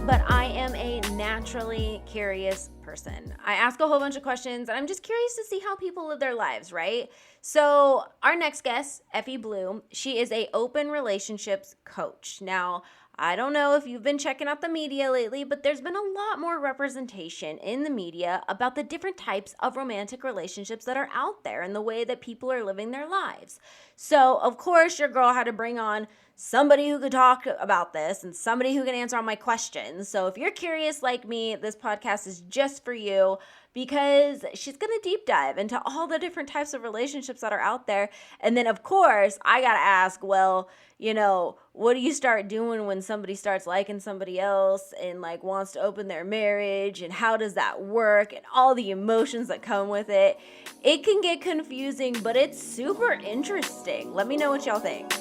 but I am a naturally curious person. I ask a whole bunch of questions and I'm just curious to see how people live their lives, right? So our next guest, Effie Blue, she is a open relationships coach. Now, I don't know if you've been checking out the media lately, but there's been a lot more representation in the media about the different types of romantic relationships that are out there and the way that people are living their lives. So, of course, your girl had to bring on somebody who could talk about this and somebody who can answer all my questions. So if you're curious like me, this podcast is just for you because she's going to deep dive into all the different types of relationships that are out there. And then, of course, I got to ask, well, what do you start doing when somebody starts liking somebody else and like wants to open their marriage, and how does that work and all the emotions that come with it? It can get confusing, but it's super interesting. Let me know what y'all think.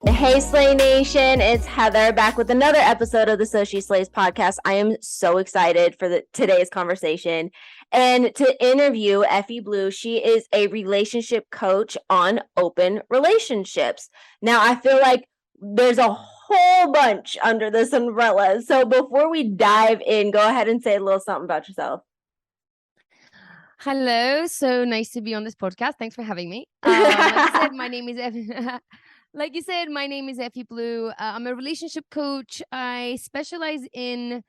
Hey Slay Nation, it's Heather back with another episode of the So She Slays podcast. I am so excited for today's conversation and to interview Effie Blue. She is a relationship coach on open relationships. Now, I feel like there's a whole bunch under this umbrella. So before we dive in, go ahead and say a little something about yourself. Hello, so nice to be on this podcast. Thanks for having me. Like you said, my name is Effie. Like you said, my name is Effie Blue. I'm a relationship coach. I specialize in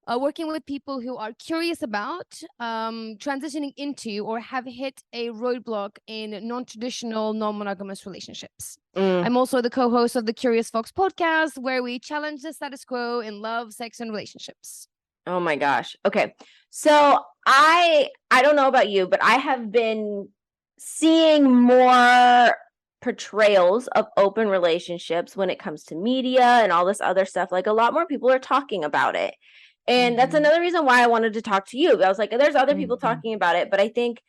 working with people who are curious about transitioning into or have hit a roadblock in non-traditional, non-monogamous relationships. I'm also the co-host of the Curious Fox podcast, where we challenge the status quo in love, sex, and relationships. Oh my gosh. Okay. So I don't know about you, but I have been seeing more portrayals of open relationships when it comes to media and all this other stuff. Like a lot more people are talking about it. And that's another reason why I wanted to talk to you. I was like, there's other people talking about it, but I think,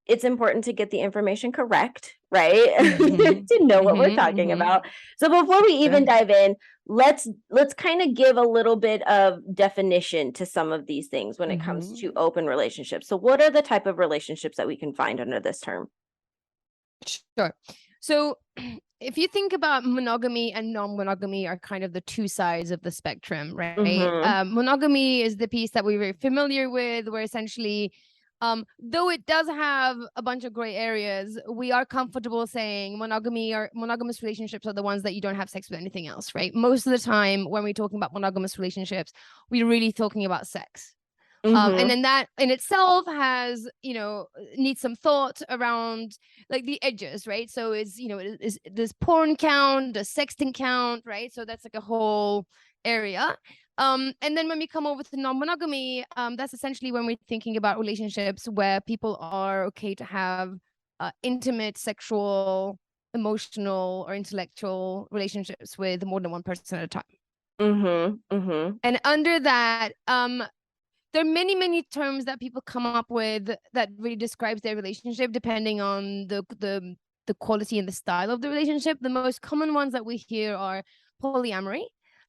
it's important to get the information correct, right? To know what we're talking about. So before we even dive in, let's kind of give a little bit of definition to some of these things when it comes to open relationships. So what are the type of relationships that we can find under this term? Sure. So if you think about monogamy and non-monogamy are kind of the two sides of the spectrum, right? Monogamy is the piece that we're very familiar with, where essentially, though it does have a bunch of gray areas, we are comfortable saying monogamous relationships are the ones that you don't have sex with anything else, right? Most of the time when we're talking about monogamous relationships, we're really talking about sex. And then that in itself has, needs some thought around like the edges, right? So does porn count? Does sexting count? Right? So that's like a whole area. And then when we come over to non-monogamy, that's essentially when we're thinking about relationships where people are okay to have intimate, sexual, emotional, or intellectual relationships with more than one person at a time. And under that, there are many, many terms that people come up with that really describes their relationship, depending on the quality and the style of the relationship. The most common ones that we hear are polyamory,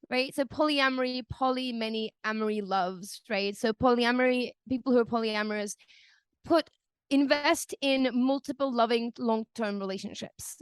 right? So polyamory, poly, many, amory, loves, right? So polyamory, people who are polyamorous invest in multiple loving long-term relationships.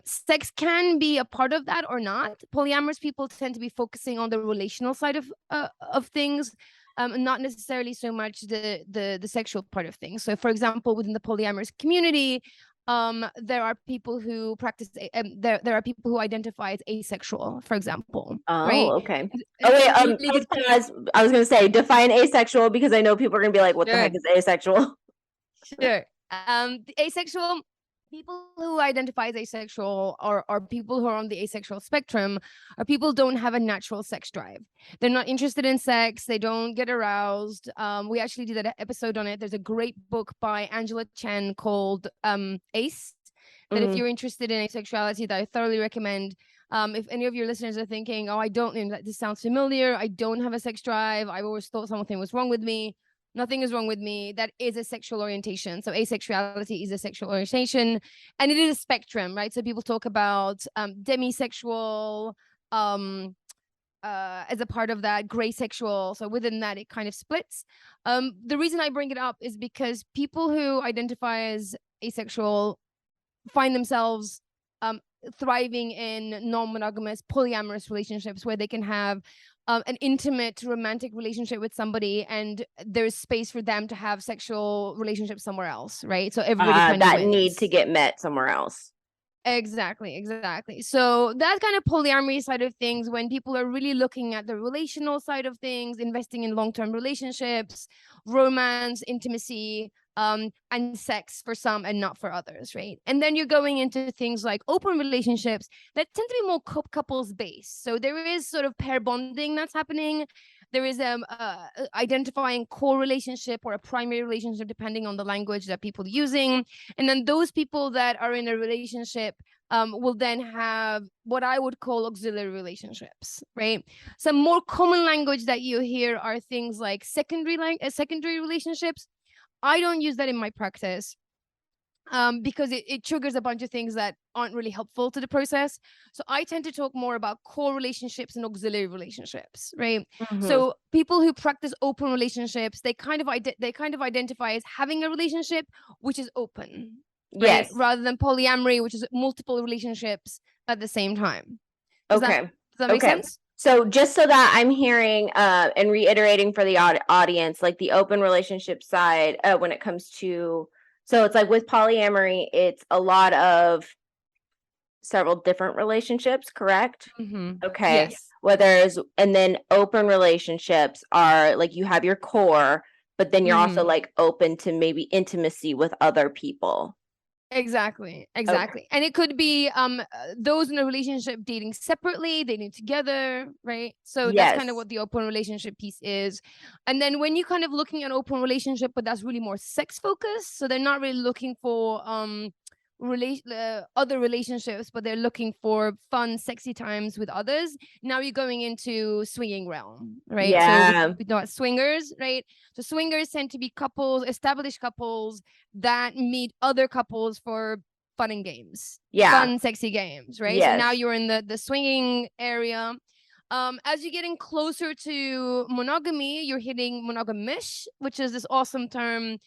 Sex can be a part of that or not. Polyamorous people tend to be focusing on the relational side of things. Not necessarily so much the sexual part of things. So, for example, within the polyamorous community, there are people who practice. There are people who identify as asexual, for example. Oh, right? Okay. Pause. I was going to say define asexual, because I know people are going to be like, "What the heck is asexual?" Sure. The asexual. People who identify as asexual or people who are on the asexual spectrum are people who don't have a natural sex drive. They're not interested in sex. They don't get aroused. We actually did an episode on it. There's a great book by Angela Chen called Ace, that if you're interested in asexuality, that I thoroughly recommend. If any of your listeners are thinking, oh, this sounds familiar, I don't have a sex drive, I've always thought something was wrong with me. Nothing is wrong with me. That is a sexual orientation. So asexuality is a sexual orientation, and it is a spectrum, right? So people talk about demisexual as a part of that, gray sexual. So within that, it kind of splits. The reason I bring it up is because people who identify as asexual find themselves thriving in non-monogamous polyamorous relationships where they can have an intimate romantic relationship with somebody, and there's space for them to have sexual relationships somewhere else, right? So everybody kind of That wins. need to get met somewhere else. Exactly. So that kind of polyamory side of things, when people are really looking at the relational side of things, investing in long-term relationships, romance, intimacy, and sex for some and not for others, right? And then you're going into things like open relationships that tend to be more couples based. So there is sort of pair bonding that's happening. There is identifying core relationship or a primary relationship depending on the language that people are using. And then those people that are in a relationship will then have what I would call auxiliary relationships, right? Some more common language that you hear are things like secondary relationships. I don't use that in my practice because it triggers a bunch of things that aren't really helpful to the process. So I tend to talk more about core relationships and auxiliary relationships, right? So people who practice open relationships, they kind of identify as having a relationship which is open, right? Yes. Rather than polyamory, which is multiple relationships at the same time. Does that make sense? So just so that I'm hearing and reiterating for the audience, like the open relationship side, when it comes to, so it's like with polyamory, it's a lot of several different relationships, correct? Okay. Yes. And then open relationships are like you have your core, but then you're also like open to maybe intimacy with other people. Exactly. Okay. And it could be those in a relationship dating separately, dating together, right? So that's kind of what the open relationship piece is. And then when you're kind of looking at open relationship, but that's really more sex focused, so they're not really looking for other relationships, but they're looking for fun sexy times with others. Now you're going into swinging realm, right? So we know swingers, right? So swingers tend to be established couples that meet other couples for fun and games, fun sexy games, right? So now you're in the swinging area. As you're getting closer to monogamy, you're hitting monogamish, which is this awesome term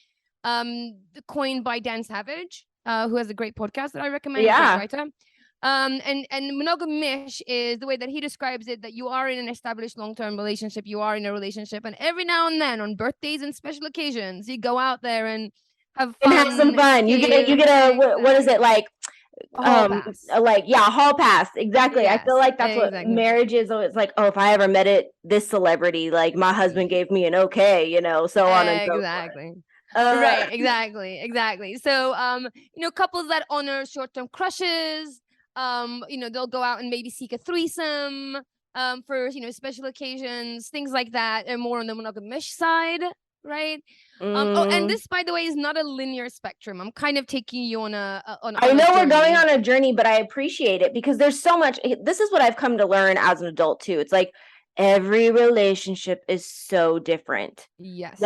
coined by Dan Savage, who has a great podcast that I recommend, a great writer. And monogamish is the way that he describes it, that you are in an established long-term relationship, you are in a relationship, and every now and then on birthdays and special occasions, you go out there and have fun. And have some fun. You get a what is it like? Hall pass. Like hall pass. Exactly. I feel like that's what marriage is. It's like, oh, if I ever met this celebrity, like my husband gave me an okay, so on and so forth. Right, exactly. So couples that honor short-term crushes, they'll go out and maybe seek a threesome for special occasions, things like that, and more on the monogamish side, right? And this, by the way, is not a linear spectrum. I'm kind of taking you on I know we're going on a journey, but I appreciate it because there's so much. This is what I've come to learn as an adult too. It's like every relationship is so different. Yes.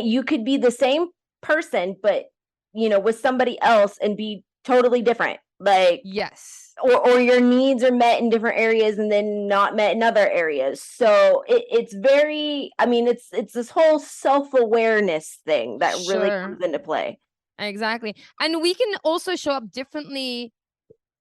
You could be the same person, but with somebody else and be totally different. Like yes. Or your needs are met in different areas and then not met in other areas. So it's very, it's this whole self-awareness thing that really comes into play. Exactly. And we can also show up differently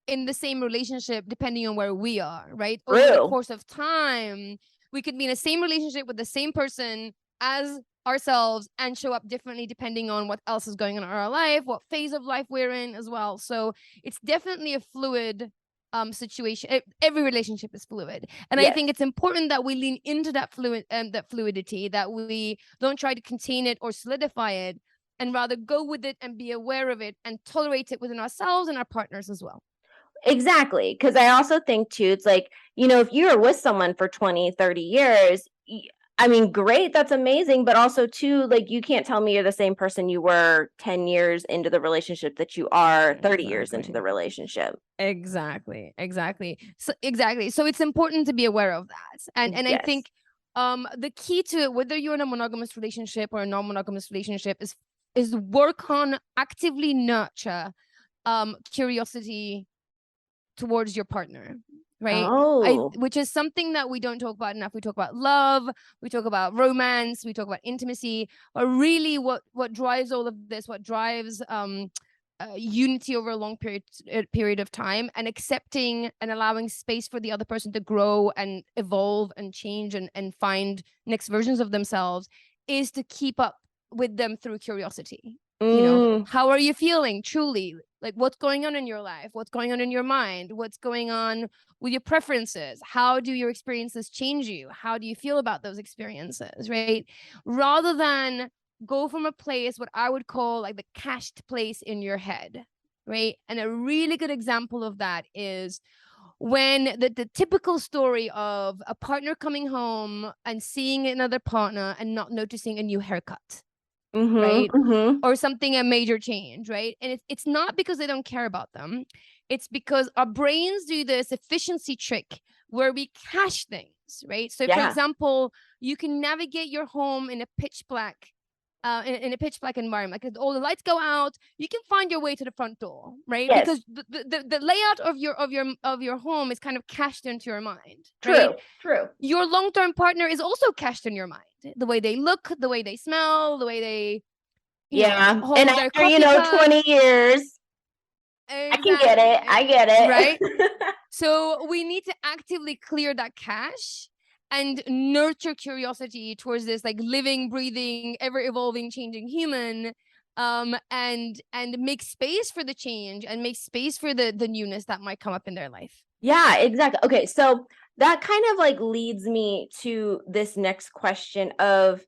in the same relationship depending on where we are, right? Over the course of time, we could be in the same relationship with the same person as ourselves and show up differently depending on what else is going on in our life, what phase of life we're in as well. So it's definitely a fluid situation. Every relationship is fluid, and I think it's important that we lean into that fluidity, that we don't try to contain it or solidify it, and rather go with it and be aware of it and tolerate it within ourselves and our partners as well. Exactly. Because I also think too, it's like, if you're with someone for 20, 30 years, great, that's amazing. But also too, like, you can't tell me you're the same person you were 10 years into the relationship that you are 30 years into the relationship. Exactly. So it's important to be aware of that. And I think the key to it, whether you're in a monogamous relationship or a non-monogamous relationship, is work on actively nurture curiosity towards your partner, right? Which is something that we don't talk about enough. We talk about love, we talk about romance, we talk about intimacy, but really what drives all of this, what drives unity over a long period of time, and accepting and allowing space for the other person to grow and evolve and change and find next versions of themselves, is to keep up with them through curiosity. You know, how are you feeling truly? Like, what's going on in your life? What's going on in your mind? What's going on with your preferences? How do your experiences change you? How do you feel about those experiences, right? Rather than go from a place, what I would call like the cached place in your head, right? And a really good example of that is when the typical story of a partner coming home and seeing another partner and not noticing a new haircut. Right? Or something, a major change, right? And it's not because they don't care about them. It's because our brains do this efficiency trick where we cache things, right? So for example, you can navigate your home in a pitch black in a pitch black environment. Like, all the lights go out, you can find your way to the front door, right? Yes. Because the layout of your home is kind of cached into your mind. True. Your long-term partner is also cached in your mind. The way they look, the way they smell, the way they hold and their after 20 years, exactly. I get it, right? So we need to actively clear that cache and nurture curiosity towards this like living, breathing, ever evolving, changing human, and make space for the change and make space for the newness that might come up in their life. Yeah, exactly. Okay, so that kind of like leads me to this next question of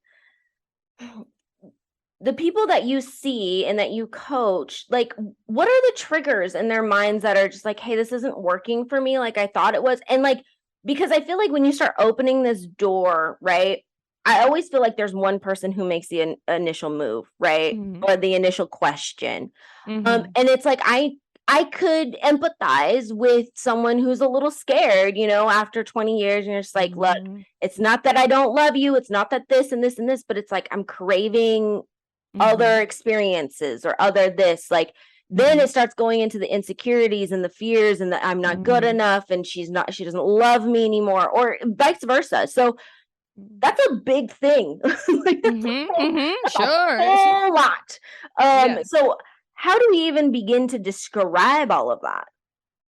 the people that you see and that you coach, like, what are the triggers in their minds that are just like, hey, this isn't working for me like I thought it was? And like, because I feel like when you start opening this door, right, I always feel like there's one person who makes the initial move, right? Or the initial question. And it's like, I could empathize with someone who's a little scared, after 20 years, and you're just like, look, it's not that I don't love you. It's not that this and this and this, but it's like, I'm craving other experiences or other this. Like, then it starts going into the insecurities and the fears and that I'm not good enough and she doesn't love me anymore, or vice versa. So that's a big thing. Like, that's sure, a whole lot. So how do we even begin to describe all of that?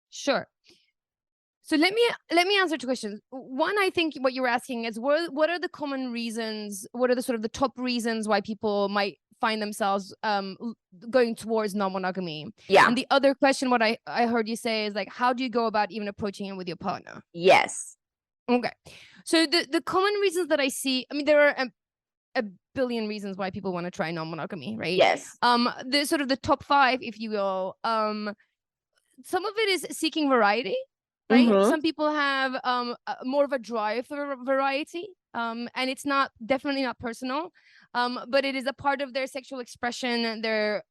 Sure. So let me answer two questions. One, I think what you're asking is what are the common reasons? What are the sort of the top reasons why people might find themselves going towards non-monogamy? Yeah. And the other question, what I heard you say is like, how do you go about even approaching it with your partner? Yes. Okay. So the common reasons that I see, I mean, there are a billion reasons why people want to try non-monogamy, right? Yes. The sort of the top 5, if you will. Some of it is seeking variety, right? Some people have more of a drive for variety, and it's definitely not personal, but it is a part of their sexual expression, their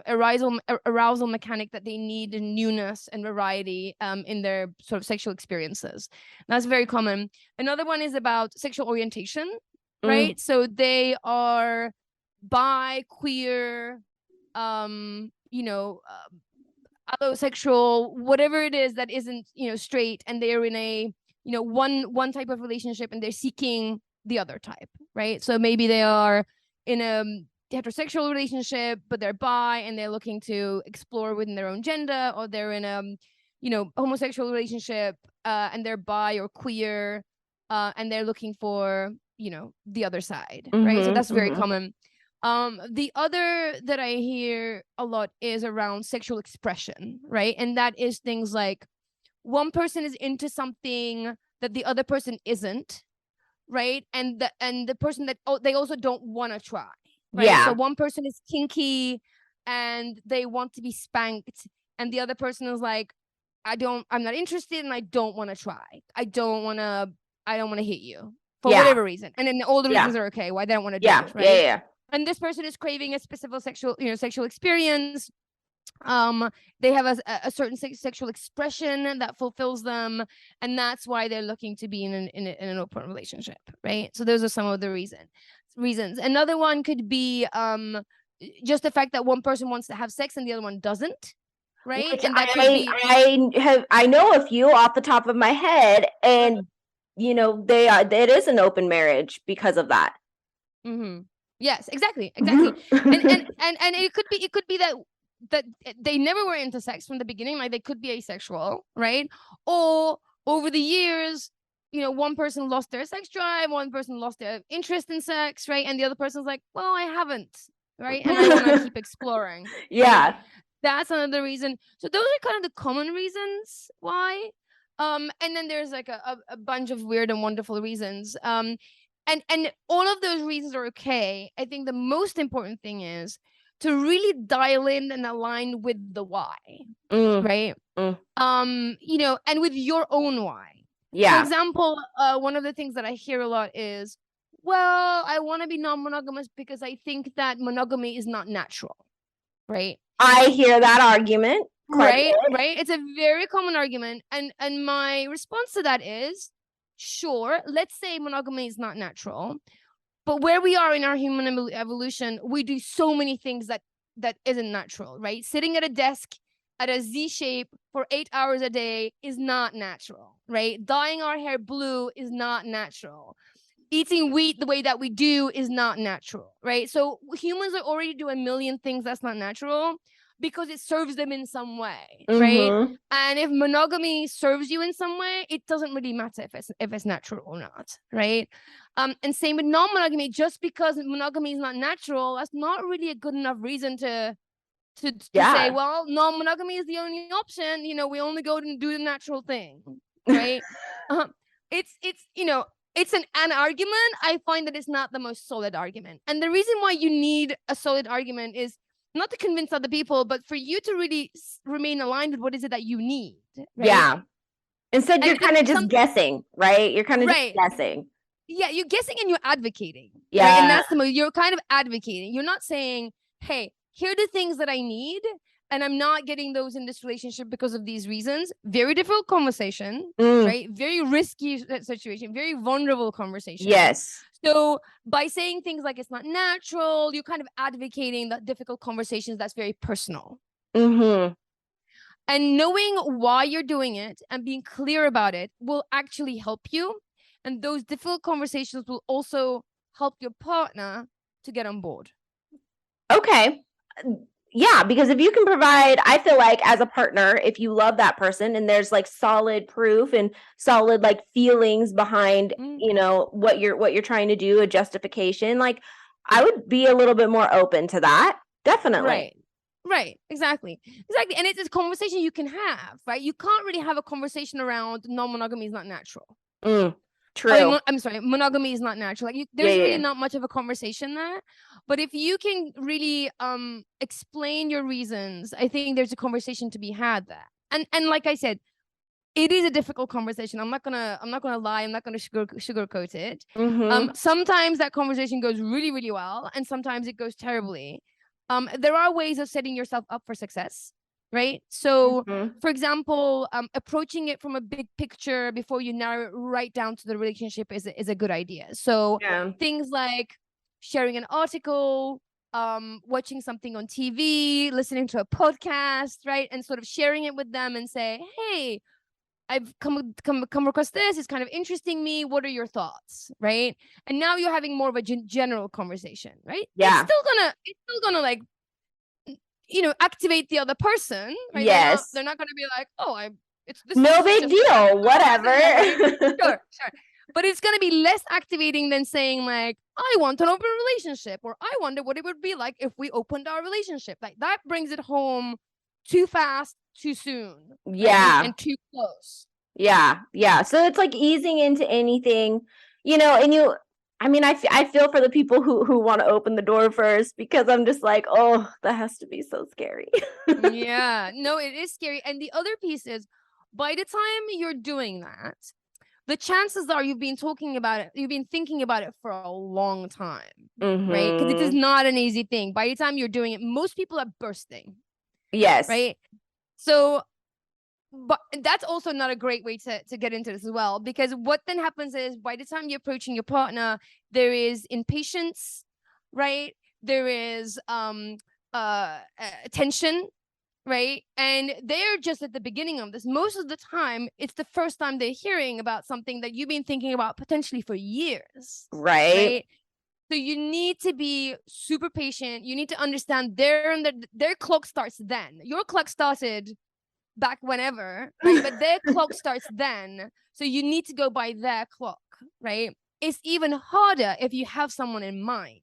arousal mechanic, that they need newness and variety in their sort of sexual experiences. That's very common. Another one is about sexual orientation, right? So they are bi, queer, allosexual, whatever it is that isn't straight, and they're in a one type of relationship and they're seeking the other type, right? So maybe they are in a heterosexual relationship but they're bi and they're looking to explore within their own gender, or they're in a homosexual relationship and they're bi or queer and they're looking for the other side, right? So that's very common. The other that I hear a lot is around sexual expression, right? And that is things like one person is into something that the other person isn't, right? And the person that they also don't want to try, right? Yeah. So one person is kinky and they want to be spanked, and the other person is like, I'm not interested and I don't want to try. I don't want to hit you for whatever reason. And then all the reasons are okay why they don't want to do it, right? Yeah. And this person is craving a specific sexual experience. They have a certain sexual expression that fulfills them, and that's why they're looking to be in an open relationship, right? So those are some of the reasons. Another one could be just the fact that one person wants to have sex and the other one doesn't, right? Which and that could be I know a few off the top of my head, and it is an open marriage because of that. Yes, exactly. And it could be that that they never were into sex from the beginning, like they could be asexual, right? Or over the years, one person lost their sex drive, one person lost their interest in sex, right? And the other person's like, well, I haven't, right? And I want to keep exploring. Yeah. Right? That's another reason. So those are kind of the common reasons why. And then there's like a bunch of weird and wonderful reasons. And all of those reasons are okay. I think the most important thing is to really dial in and align with the why, right? And with your own why. Yeah. For example, one of the things that I hear a lot is, well, I want to be non-monogamous because I think that monogamy is not natural, right? I hear that argument. Right. It's a very common argument. And my response to that is, sure, let's say monogamy is not natural, but where we are in our human evolution, we do so many things that isn't natural, right? Sitting at a desk at a Z shape for 8 hours a day is not natural, right? Dyeing our hair blue is not natural. Eating wheat the way that we do is not natural, right? So humans are already doing a million things that's not natural because it serves them in some way, right? And if monogamy serves you in some way, it doesn't really matter if it's natural or not, right? And same with non-monogamy. Just because monogamy is not natural, that's not really a good enough reason to say, well, non-monogamy is the only option. We only go and do the natural thing, right? It's an argument. I find that it's not the most solid argument. And the reason why you need a solid argument is not to convince other people, but for you to really remain aligned with what is it that you need. Right? Yeah. Instead, you're kind of just guessing, right? You're kind of just guessing. Yeah, you're guessing and you're advocating. Yeah. Right? And that's you're kind of advocating. You're not saying, hey, here are the things that I need, and I'm not getting those in this relationship because of these reasons. Very difficult conversation, right? Very risky situation, very vulnerable conversation. Yes. So by saying things like it's not natural, you're kind of advocating that difficult conversations that's very personal. And knowing why you're doing it and being clear about it will actually help you. And those difficult conversations will also help your partner to get on board. Okay. Yeah, because if you can provide, I feel like as a partner, if you love that person and there's like solid proof and solid like feelings behind, what you're trying to do, a justification, like I would be a little bit more open to that. Definitely. Right. Exactly. And it's a conversation you can have, right? You can't really have a conversation around non-monogamy is not natural. True. I'm sorry, monogamy is not natural. Like there's really not much of a conversation there. But if you can really explain your reasons, I think there's a conversation to be had there. And like I said, it is a difficult conversation. I'm not gonna lie. I'm not gonna sugarcoat it. Sometimes that conversation goes really, really well, and sometimes it goes terribly. There are ways of setting yourself up for success. Right. So, for example, approaching it from a big picture before you narrow it right down to the relationship is a good idea. So things like sharing an article, watching something on TV, listening to a podcast, right? And sort of sharing it with them and say, hey, I've come across this. It's kind of interesting me. What are your thoughts? Right. And now you're having more of a general conversation, right? Yeah. It's still gonna like, activate the other person, right? Yes. They're not going to be like, oh, it's this. No big deal. Whatever. Sure. But it's going to be less activating than saying like, I want an open relationship, or I wonder what it would be like if we opened our relationship. Like that brings it home too fast, too soon. Yeah. And too close. Yeah. So it's like easing into anything, I feel for the people who want to open the door first, because I'm just like, oh, that has to be so scary. Yeah, no, it is scary. And the other piece is, by the time you're doing that, the chances are you've been thinking about it for a long time, right? Because it is not an easy thing. By the time you're doing it, most people are bursting. Yes. Right. So, but that's also not a great way to get into this as well, because what then happens is by the time you're approaching your partner, there is impatience, right? There is tension, right? And they're just at the beginning of this. Most of the time, it's the first time they're hearing about something that you've been thinking about potentially for years. Right? So you need to be super patient. You need to understand their clock starts then. Your clock started back whenever, right? But their clock starts then. So you need to go by their clock, right? It's even harder if you have someone in mind,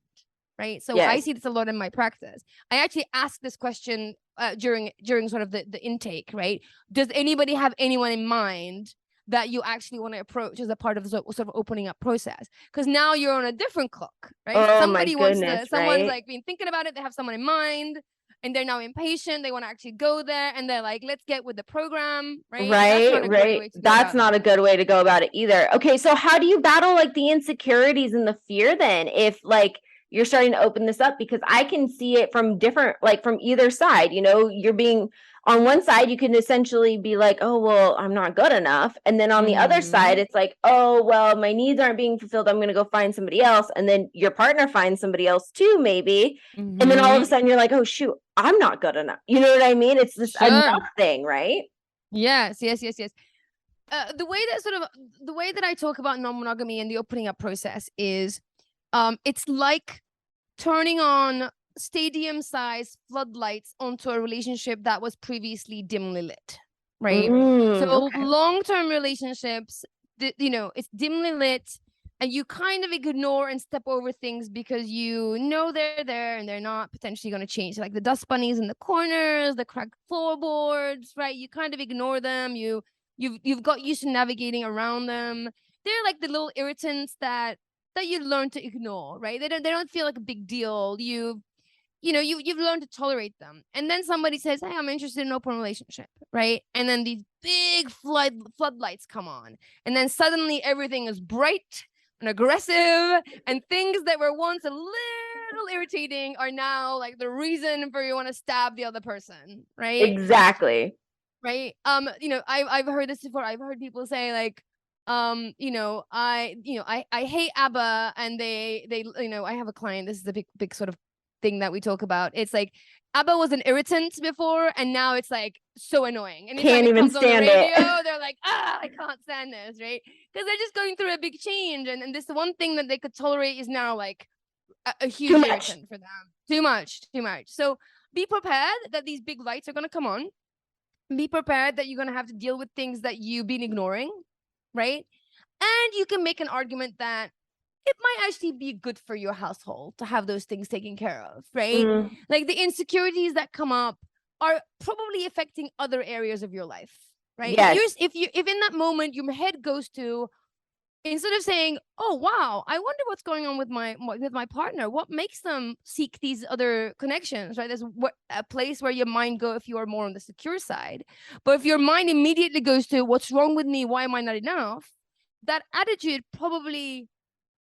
right? So I Yes. see this a lot in my practice. I actually ask this question during sort of the intake, right? Does anybody have anyone in mind that you actually want to approach as a part of the sort of opening up process? Because now you're on a different clock, right? Oh my Somebody wants goodness, someone's right? like been thinking about it, they have someone in mind, and they're now impatient, they want to actually go there, and they're like, let's get with the program, right? And that's not Right, a great right. way to go That's about not it. a good way to go about it either. Okay, so how do you battle like the insecurities and the fear then if like you're starting to open this up? Because I can see it from different, like from either side, you're being on one side, you can essentially be like, oh, well, I'm not good enough. And then on the other side, it's like, oh, well, my needs aren't being fulfilled. I'm going to go find somebody else. And then your partner finds somebody else too, maybe. And then all of a sudden you're like, oh, shoot, I'm not good enough. You know what I mean? It's this enough thing, right? Yes. The way that I talk about non-monogamy and the opening up process is, it's like turning on stadium-sized floodlights onto a relationship that was previously dimly lit, right? So Okay. long-term relationships, it's dimly lit, and you kind of ignore and step over things because they're there and they're not potentially going to change. Like the dust bunnies in the corners, the cracked floorboards, right? You kind of ignore them. You've got used to navigating around them. They're like the little irritants that you learn to ignore, right? They don't feel like a big deal. You've learned to tolerate them. And then somebody says, hey, I'm interested in an open relationship, right? And then these big floodlights come on. And then suddenly everything is bright and aggressive, and things that were once a little irritating are now like the reason for you want to stab the other person, right? Exactly. Right. I've heard this before. I've heard people say like, I hate ABBA, and they I have a client, this is the big sort of thing that we talk about. It's like ABBA was an irritant before, and now it's like so annoying. Anytime Can't it even comes on the stand radio, it. they're like, I can't stand this, right? Because they're just going through a big change, and this one thing that they could tolerate is now like a Too huge much. irritant for them. Too much. So be prepared that these big lights are going to come on. Be prepared that you're going to have to deal with things that you've been ignoring, right? And you can make an argument that it might actually be good for your household to have those things taken care of, right? Like the insecurities that come up are probably affecting other areas of your life, right? Yes. If in that moment your head goes to, instead of saying, oh wow, I wonder what's going on with my partner, what makes them seek these other connections, right? There's a place where your mind go if you are more on the secure side. But if your mind immediately goes to what's wrong with me, why am I not enough, that attitude probably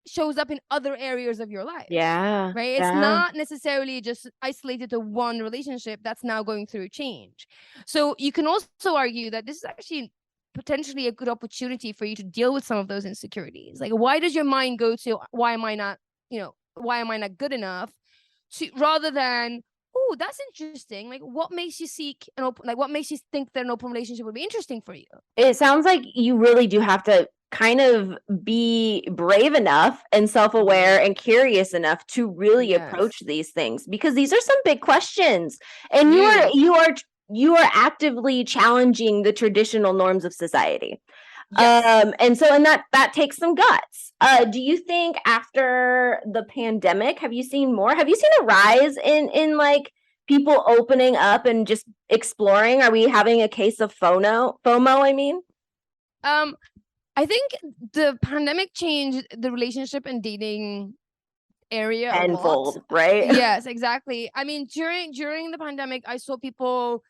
shows up in other areas of your life. Yeah. Right? It's not necessarily just isolated to one relationship that's now going through change. So you can also argue that this is actually potentially a good opportunity for you to deal with some of those insecurities. Like, why does your mind go to why am I not good enough, to rather than, oh, that's interesting. Like, what makes you seek an open, like what makes you think that an open relationship would be interesting for you? It sounds like you really do have to kind of be brave enough and self-aware and curious enough to really approach these things, because these are some big questions, and you are actively challenging the traditional norms of society. Yes. And that takes some guts. Do you think after the pandemic, have you seen a rise in like people opening up and just exploring? Are we having a case of FOMO, I mean? I think the pandemic changed the relationship and dating area Tenfold, a lot. right? Yes, exactly. I mean, during the pandemic, I saw people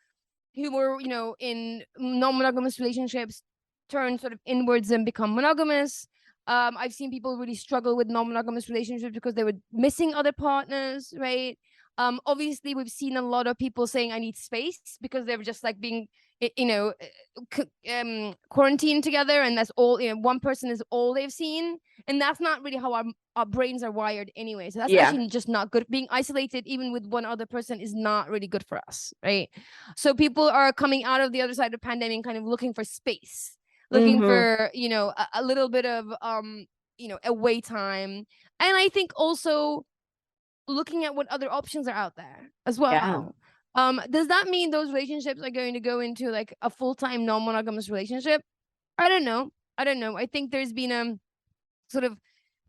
who were, in non-monogamous relationships turn sort of inwards and become monogamous. I've seen people really struggle with non-monogamous relationships because they were missing other partners, right? Obviously, we've seen a lot of people saying, I need space, because they were just like being, quarantined together, and that's all, one person is all they've seen. And that's not really how our brains are wired anyway. So that's actually just not good. Being isolated, even with one other person, is not really good for us, right? So people are coming out of the other side of the pandemic kind of looking for space, looking for, a little bit of away time. And I think also looking at what other options are out there as well. Does that mean those relationships are going to go into like a full-time non-monogamous relationship? I don't know. I think there's been a sort of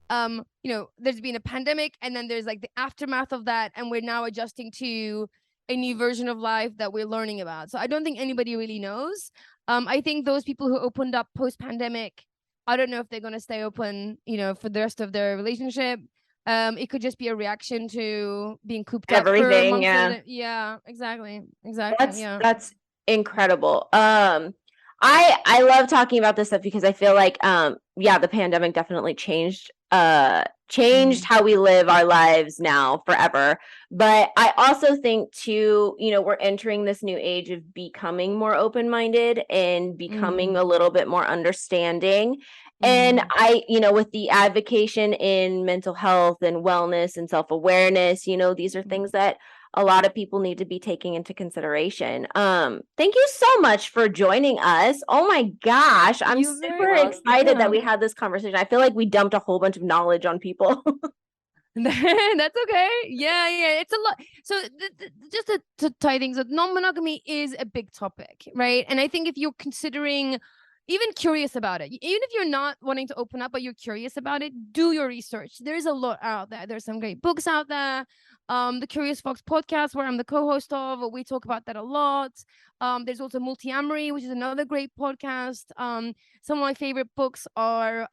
there's been a pandemic, and then there's like the aftermath of that, and we're now adjusting to a new version of life that we're learning about. So I don't think anybody really knows. I think those people who opened up post-pandemic, I don't know if they're going to stay open, for the rest of their relationship. It could just be a reaction to being cooped up for Everything, months. Yeah, exactly. That's incredible. I love talking about this stuff because I feel like the pandemic definitely changed how we live our lives now forever. But I also think too, we're entering this new age of becoming more open-minded and becoming a little bit more understanding. And I, with the advocacy in mental health and wellness and self-awareness, these are things that a lot of people need to be taking into consideration. Thank you so much for joining us. Oh my gosh, I'm super excited that we had this conversation. I feel like we dumped a whole bunch of knowledge on people. That's okay. Yeah, it's a lot. So just to tie things up, non-monogamy is a big topic, right? And I think if you're considering, even curious about it, even if you're not wanting to open up but you're curious about it, do your research. There's a lot out there. There's some great books out there. The Curious Fox podcast, where I'm the co-host of, we talk about that a lot. There's also Polyamory, which is another great podcast. Some of my favorite books are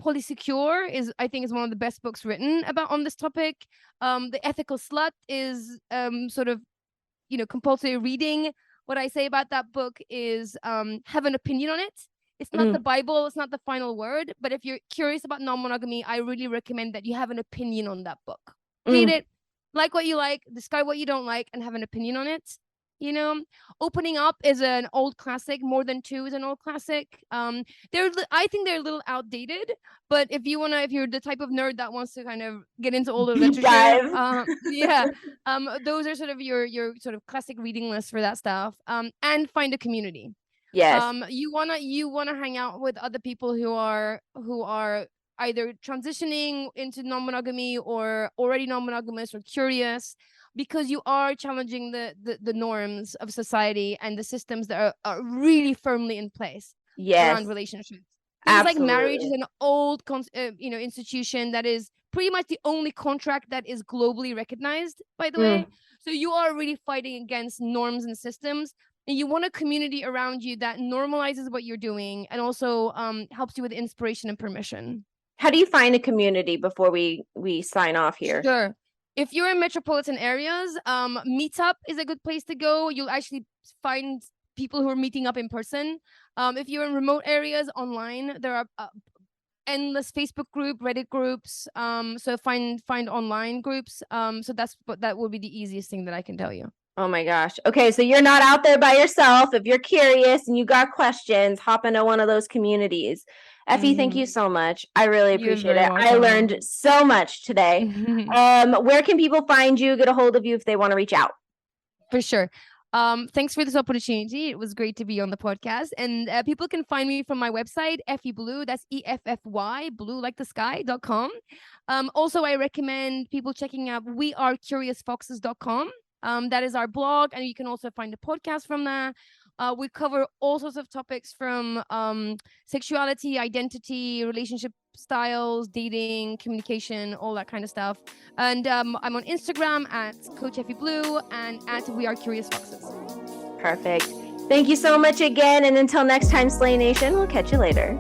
Polysecure I think is one of the best books written on this topic. The Ethical Slut is sort of compulsory reading. What I say about that book is have an opinion on it. It's not the Bible, it's not the final word, but if you're curious about non-monogamy, I really recommend that you have an opinion on that book. Read it, like what you like, discard what you don't like, and have an opinion on it. Opening Up is an old classic. More Than Two is an old classic. I think they're a little outdated, but if you're the type of nerd that wants to kind of get into older literature, those are sort of your sort of classic reading list for that stuff. And find a community. Yes. You wanna hang out with other people who are either transitioning into non-monogamy or already non-monogamous or curious, because you are challenging the norms of society and the systems that are really firmly in place around relationships. Things like marriage is an old institution that is pretty much the only contract that is globally recognized, by the way. So you are really fighting against norms and systems, and you want a community around you that normalizes what you're doing and also helps you with inspiration and permission. How do you find a community before we sign off here? Sure. If you're in metropolitan areas, Meetup is a good place to go. You'll actually find people who are meeting up in person. If you're in remote areas, online, there are endless Facebook group, Reddit groups. So find online groups. So that will be the easiest thing that I can tell you. Oh my gosh. Okay, so you're not out there by yourself. If you're curious and you got questions, hop into one of those communities. Effie, thank you so much. I really appreciate it. I learned so much today. Where can people find you, get a hold of you if they want to reach out? For sure. Thanks for this opportunity. It was great to be on the podcast. And people can find me from my website, Effie Blue. That's EFFY, blue like the sky.com. Also, I recommend people checking out wearecuriousfoxes.com. That is our blog, and you can also find a podcast from there. We cover all sorts of topics from sexuality, identity, relationship styles, dating, communication, all that kind of stuff. And I'm on Instagram at Coach Effie Blue and at We Are Curious Foxes. Perfect. Thank you so much again. And until next time, Slay Nation, we'll catch you later.